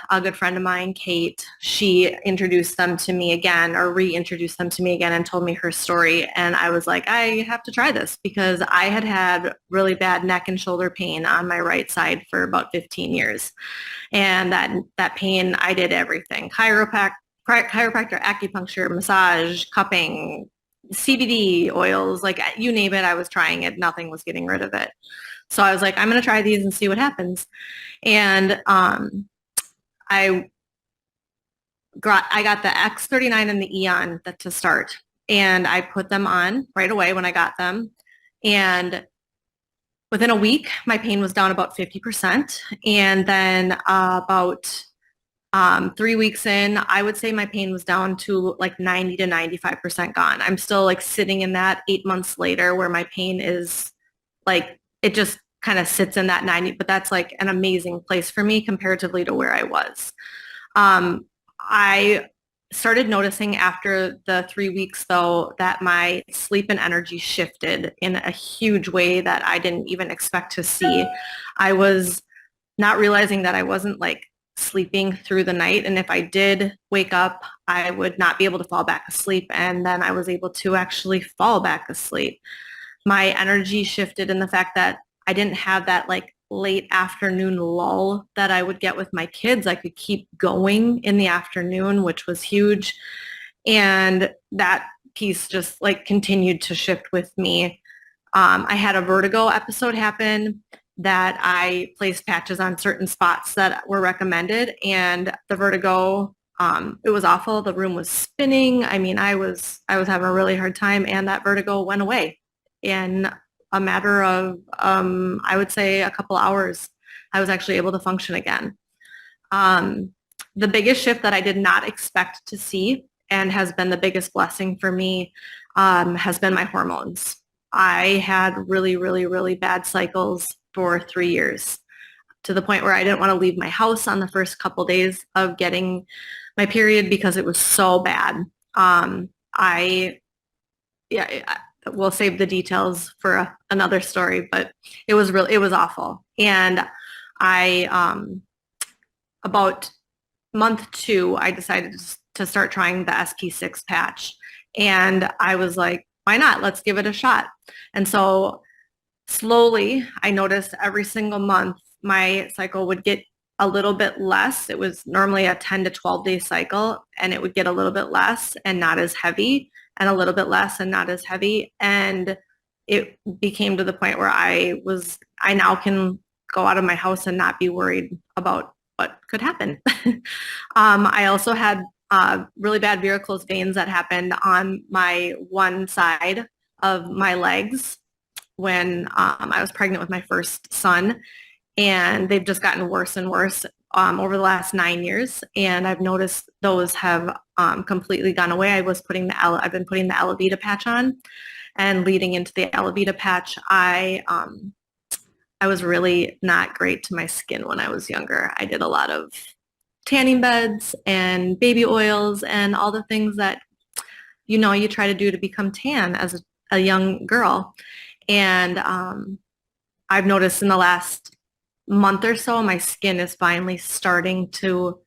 a good friend of mine, Kate, she introduced them to me again or reintroduced them to me again and told me her story. And I was like, I have to try this because I had had really bad neck and shoulder pain on my right side for about 15 years. And that pain, I did everything. Chiropractor, acupuncture, massage, cupping, CBD oils, like you name it, I was trying it. Nothing was getting rid of it. So I was like, I'm going to try these and see what happens. And I I got the X39 and the Eon to start, and I put them on right away when I got them. And within a week, my pain was down about 50%. And then about 3 weeks in, I would say my pain was down to like 90 to 95% gone. I'm still like sitting in that 8 months later where my pain is like, it just kind of sits in that 90, but that's like an amazing place for me comparatively to where I was. I started noticing after the 3 weeks though that my sleep and energy shifted in a huge way that I didn't even expect to see. I was not realizing that I wasn't like sleeping through the night. And if I did wake up, I would not be able to fall back asleep. And then I was able to actually fall back asleep. My energy shifted in the fact that I didn't have that like late afternoon lull that I would get with my kids. I could keep going in the afternoon, which was huge. And that piece just like continued to shift with me. I had a vertigo episode happen that I placed patches on certain spots that were recommended, and the vertigo, it was awful. The room was spinning. I mean, I was having a really hard time, and that vertigo went away in a matter of, I would say a couple hours. I was actually able to function again. The biggest shift that I did not expect to see and has been the biggest blessing for me has been my hormones. I had really, really, really bad cycles for 3 years to the point where I didn't want to leave my house on the first couple days of getting my period because it was so bad. Yeah, we'll save the details for another story, but it was awful. And about month 2, I decided to start trying the SP6 patch. And I was like, why not? Let's give it a shot. And so slowly, I noticed every single month my cycle would get a little bit less. It was normally a 10 to 12 day cycle, and it would get a little bit less and not as heavy, and a little bit less and not as heavy. And it became to the point where I now can go out of my house and not be worried about what could happen. I also had really bad varicose veins that happened on my one side of my legs when I was pregnant with my first son, and they've just gotten worse and worse over the last 9 years. And I've noticed those have completely gone away. I've been putting the Alavita patch on, and leading into the Alavita patch, I was really not great to my skin when I was younger. I did a lot of tanning beds and baby oils and all the things that you try to do to become tan as a young girl. And I've noticed in the last month or so, my skin is finally starting to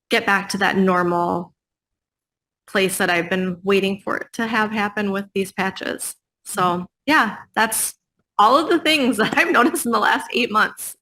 get back to that normal place that I've been waiting for it to have happen with these patches. So yeah, that's all of the things that I've noticed in the last 8 months.